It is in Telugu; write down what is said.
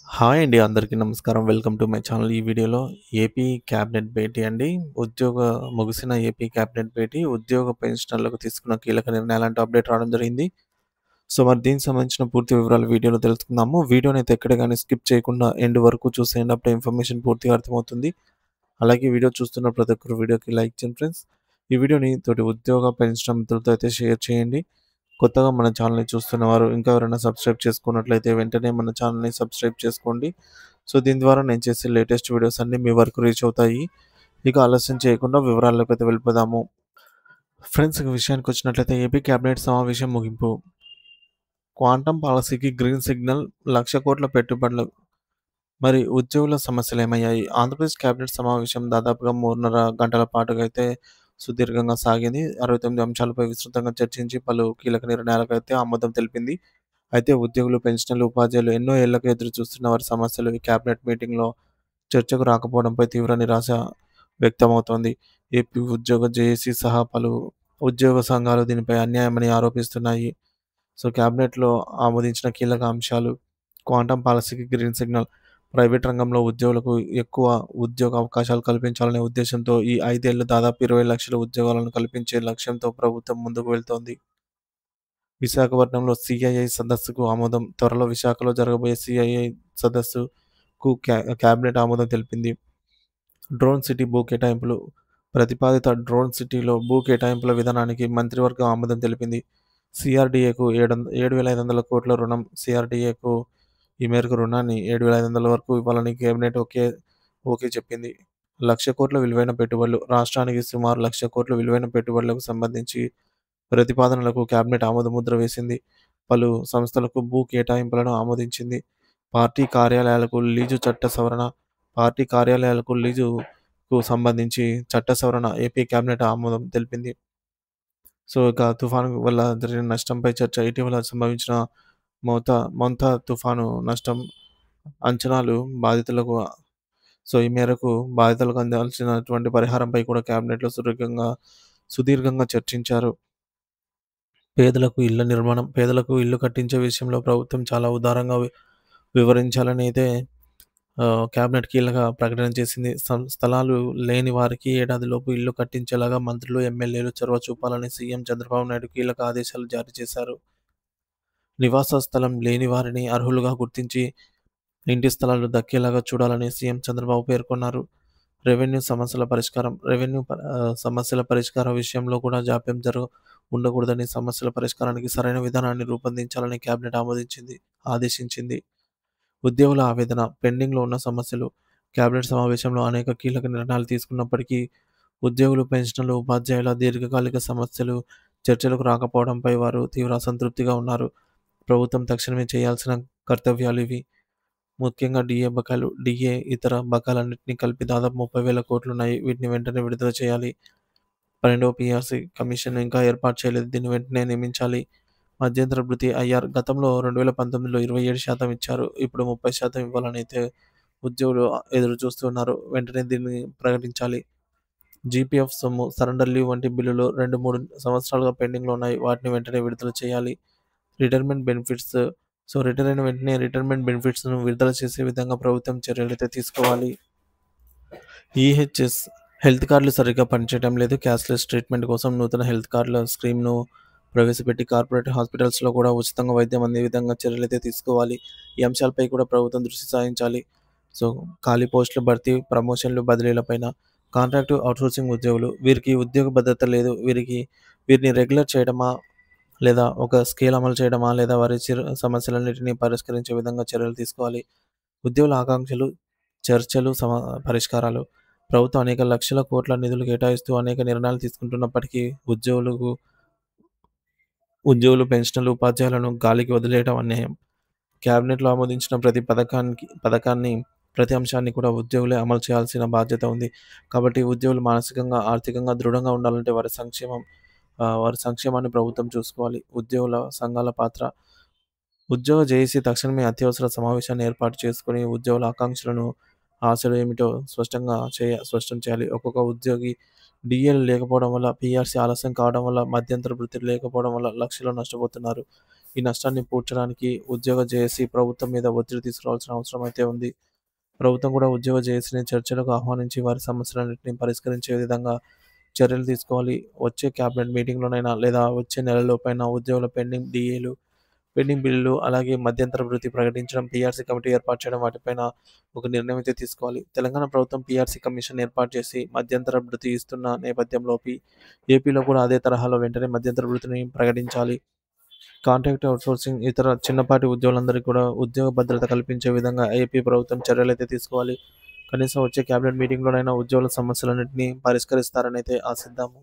హాయ్ అండి. అందరికీ నమస్కారం. Welcome to my channel. ఈ వీడియోలో ఏపీ క్యాబినెట్ భేటీ అండి. ముగిసిన ఏపీ క్యాబినెట్ భేటీ ఉద్యోగ పెన్షనర్లకు తీసుకున్న కీలక నిర్ణయాలంటూ అప్డేట్ రావడం జరిగింది. సో, మరి దీనికి సంబంధించిన పూర్తి వివరాలు వీడియోలో తెలుసుకుందాము. వీడియోనైతే ఎక్కడ గాని స్కిప్ చేయకుండా ఎండ్ వరకు చూసేయండి. అప్పుడే ఇన్ఫర్మేషన్ పూర్తిగా అర్థమవుతుంది. అలాగే వీడియో చూస్తున్న ప్రతి ఒక్కరు వీడియోకి లైక్ చేయండి ఫ్రెండ్స్. ఈ వీడియోని తోటి ఉద్యోగ పెన్షన్ మిత్రులతో అయితే షేర్ చేయండి. కొత్తగా మన ఛానల్‌ని చూస్తున్నవారు ఇంకా ఎవరైనా సబ్స్క్రైబ్ చేసుకున్నట్లయితే వెంటనే మన ఛానల్‌ని సబ్స్క్రైబ్ చేసుకోండి. సో, దీని ద్వారా నేను చేసే లేటెస్ట్ వీడియోస్ అన్నీ మీ వరకు రీచ్ అవుతాయి. ఇక ఆలస్యం చేయకుండా వివరాల్లోకైతే వెళ్ళిపోదాము. ఫ్రెండ్స్, ఇక విషయానికొచ్చినట్లయితే ఏపీ కేబినెట్ సమావేశం ముగింపు. క్వాంటం పాలసీకి గ్రీన్ సిగ్నల్, 1,00,00,000,00,000 పెట్టుబడులు. మరి ఉద్యోగుల సమస్యలేమయ్యాయి? ఆంధ్రప్రదేశ్ కేబినెట్ సమావేశం దాదాపుగా 3:30 గంటల పాటుగా అయితే సుదీర్ఘంగా సాగింది. 69 అంశాలపై విస్తృతంగా చర్చించి పలు కీలక నిర్ణయాలకైతే ఆమోదం తెలిపింది. అయితే ఉద్యోగులు, పెన్షనర్లు, ఉపాధ్యాయులు ఎన్నో ఏళ్లుగా ఎదురు చూస్తున్న వారి సమస్యలు ఈ కేబినెట్ మీటింగ్‌లో చర్చకు రాకపోవడంపై తీవ్ర నిరాశ వ్యక్తమవుతోంది. ఏపీ ఉద్యోగ జేఏసీ సహా పలు ఉద్యోగ సంఘాలు దీనిపై అన్యాయమని ఆరోపిస్తున్నాయి. సో, కేబినెట్‌లో ఆమోదించిన కీలక అంశాలు: క్వాంటం పాలసీకి గ్రీన్ సిగ్నల్. ప్రైవేట్ రంగంలో ఉద్యోగులకు ఎక్కువ ఉద్యోగ అవకాశాలు కల్పించాలనే ఉద్దేశ్యంతో ఈ 5 ఏళ్లు దాదాపు 20,00,000 ఉద్యోగాలను కల్పించే లక్ష్యంతో ప్రభుత్వం ముందుకు వెళ్తోంది. విశాఖపట్నంలో సీఐఐ సదస్సుకు ఆమోదం. త్వరలో విశాఖలో జరగబోయే సీఐఐ సదస్సుకు కేబినెట్ ఆమోదం తెలిపింది. డ్రోన్ సిటీ భూ కేటాయింపులు. ప్రతిపాదిత డ్రోన్ సిటీలో భూ కేటాయింపుల విధానానికి మంత్రివర్గం ఆమోదం తెలిపింది. సీఆర్‌డీఏకు 7,500 కోట్ల రుణం. సీఆర్‌డీఏకు ఈ మేరకు రుణాన్ని 7,500 వరకు ఇవ్వాలని కేబినెట్ ఓకే చెప్పింది. 1,00,000 కోట్ల విలువైన పెట్టుబడులు. రాష్ట్రానికి సుమారు 1,00,000 కోట్ల విలువైన పెట్టుబడులకు సంబంధించి ప్రతిపాదనలకు కేబినెట్ ఆమోదముద్ర వేసింది. పలు సంస్థలకు భూ కేటాయింపులను ఆమోదించింది. పార్టీ కార్యాలయాలకు లీజు చట్ట సవరణ. పార్టీ కార్యాలయాలకు లీజుకు సంబంధించి చట్ట సవరణ ఏపీ కేబినెట్ ఆమోదం తెలిపింది. సో, ఇక తుఫాను వల్ల జరిగిన నష్టంపై చర్చ. ఇటీవల సంభవించిన మొంతా తుఫాను నష్టం అంచనాలు, బాధితులకు. సో, ఈ మేరకు బాధితులకు అందాల్సినటువంటి పరిహారంపై కూడా కేబినెట్‌లో సుదీర్ఘంగా చర్చించారు. పేదలకు ఇల్లు కట్టించే విషయంలో ప్రభుత్వం చాలా ఉదారంగా వివరించాలని అయితే కేబినెట్ కీలక ప్రకటన చేసింది. స్థలాలు లేని వారికి ఏడాదిలోపు ఇల్లు కట్టించేలాగా మంత్రులు, ఎమ్మెల్యేలు చొరవ చూపాలని సీఎం చంద్రబాబు నాయుడు కీలక ఆదేశాలు జారీ చేశారు. నివాస స్థలం లేని వారిని అర్హులుగా గుర్తించి ఇంటి స్థలాలు దక్కేలాగా చూడాలని సీఎం చంద్రబాబు పేర్కొన్నారు. సమస్యల పరిష్కార విషయంలో కూడా జాప్యం ఉండకూడదని, సమస్యల పరిష్కారానికి సరైన విధానాన్ని రూపొందించాలని కేబినెట్ ఆదేశించింది. ఉద్యోగుల ఆవేదన. పెండింగ్‌లో ఉన్న సమస్యలు. కేబినెట్ సమావేశంలో అనేక కీలక నిర్ణయాలు తీసుకున్నప్పటికీ ఉద్యోగులు, పెన్షనర్లు, ఉపాధ్యాయుల దీర్ఘకాలిక సమస్యలు చర్చలకు రాకపోవడంపై వారు తీవ్ర అసంతృప్తిగా ఉన్నారు. ప్రభుత్వం తక్షణమే చేయాల్సిన కర్తవ్యాలివి. ముఖ్యంగా డీఏ, ఇతర బకాయిలన్నిటిని కలిపి దాదాపు 30,000 కోట్లున్నాయి. వీటిని వెంటనే విడుదల చేయాలి. 12వ పీఆర్సీ కమిషన్ ఇంకా ఏర్పాటు చేయలేదు. దీన్ని వెంటనే నియమించాలి. మధ్యంతర భృతి ఐఆర్ గతంలో 2019లో 27% ఇచ్చారు. ఇప్పుడు 30% ఇవ్వాలని అయితే ఉద్యోగులు ఎదురు చూస్తున్నారు. వెంటనే దీన్ని ప్రకటించాలి. జీపీఎఫ్ సొమ్ము, సరెండర్ లీవ్ వంటి బిల్లులు 2, 3 సంవత్సరాలుగా పెండింగ్‌లో ఉన్నాయి. వాటిని వెంటనే విడుదల చేయాలి. Retirement benefits. రిటైర్ అయిన వెంటనే రిటైర్మెంట్ బెనిఫిట్స్‌ను విడుదల చేసే విధంగా ప్రభుత్వం చర్యలైతే తీసుకోవాలి. ఈహెచ్ఎస్ హెల్త్ కార్డులు సరిగ్గా పనిచేయడం లేదు. క్యాష్‌లెస్ ట్రీట్మెంట్ కోసం నూతన హెల్త్ కార్డుల స్కీమ్‌ను ప్రవేశపెట్టి కార్పొరేట్ హాస్పిటల్స్‌లో కూడా ఉచితంగా వైద్యం అందే విధంగా చర్యలైతే తీసుకోవాలి. ఈ అంశాలపై కూడా ప్రభుత్వం దృష్టి సారించాలి. సో, ఖాళీ పోస్టుల భర్తీ, ప్రమోషన్లు, బదిలీలపైన. కాంట్రాక్టు, ఔట్‌సోర్సింగ్ ఉద్యోగులు. వీరికి ఉద్యోగ భద్రత లేదు. వీరిని రెగ్యులర్ చేయడమా, లేదా ఒక స్కేల్ అమలు చేయడమా, లేదా వారి సమస్యలన్నిటిని పరిష్కరించే విధంగా చర్యలు తీసుకోవాలి. ఉద్యోగుల ఆకాంక్షలు, చర్చలు, పరిష్కారాలు. ప్రభుత్వం అనేక లక్షల కోట్ల నిధులు కేటాయిస్తూ అనేక నిర్ణయాలు తీసుకుంటున్నప్పటికీ ఉద్యోగులు, పెన్షనర్లు, ఉపాధ్యాయులను గాలికి వదిలేయడం అన్యాయం. కేబినెట్‌లో ఆమోదించిన ప్రతి అంశాన్ని కూడా ఉద్యోగులే అమలు చేయాల్సిన బాధ్యత ఉంది. కాబట్టి ఉద్యోగులు మానసికంగా, ఆర్థికంగా దృఢంగా ఉండాలంటే వారి సంక్షేమాన్ని ప్రభుత్వం చూసుకోవాలి. ఉద్యోగుల సంఘాల పాత్ర. ఉద్యోగ జేఏసీ తక్షణమే అత్యవసర సమావేశాన్ని ఏర్పాటు చేసుకొని ఉద్యోగుల ఆకాంక్షలను, ఆశలు ఏమిటో స్పష్టం చేయాలి. ఒక్కొక్క ఉద్యోగి డీఏలు లేకపోవడం వల్ల, పీఆర్సీ ఆలస్యం కావడం వల్ల, మధ్యంతర భృతి లేకపోవడం వల్ల లక్షలు నష్టపోతున్నారు. ఈ నష్టాన్ని పూడ్చడానికి ఉద్యోగ జేఏసీ ప్రభుత్వం మీద ఒత్తిడి తీసుకురావాల్సిన అవసరం అయితే ఉంది. ప్రభుత్వం కూడా ఉద్యోగ జేఏసీని చర్చలకు ఆహ్వానించి వారి సమస్యలన్నింటినీ పరిష్కరించే విధంగా చర్యలు తీసుకోవాలి. వచ్చే క్యాబినెట్ మీటింగ్‌లోనైనా లేదా వచ్చే నెలలోపైన ఉద్యోగుల పెండింగ్ డీఏలు, పెండింగ్ బిల్లులు, అలాగే మధ్యంతర భృతి ప్రకటించడం, పీఆర్సీ కమిటీ ఏర్పాటు చేయడం వాటిపైన ఒక నిర్ణయం అయితే తీసుకోవాలి. తెలంగాణ ప్రభుత్వం పీఆర్సీ కమిషన్ ఏర్పాటు చేసి మధ్యంతర భృతి ఇస్తున్న నేపథ్యంలో ఏపీలో కూడా అదే తరహాలో వెంటనే మధ్యంతర భృతిని ప్రకటించాలి. కాంట్రాక్ట్ అవుట్‌సోర్సింగ్, ఇతర చిన్నపాటి ఉద్యోగులందరికీ కూడా ఉద్యోగ భద్రత కల్పించే విధంగా ఏపీ ప్రభుత్వం చర్యలైతే తీసుకోవాలి. కనీసం వచ్చే క్యాబినెట్ మీటింగ్‌లోనైనా ఉద్యోగుల సమస్యలన్నింటినీ పరిష్కరిస్తారనైతే ఆశిద్దాము.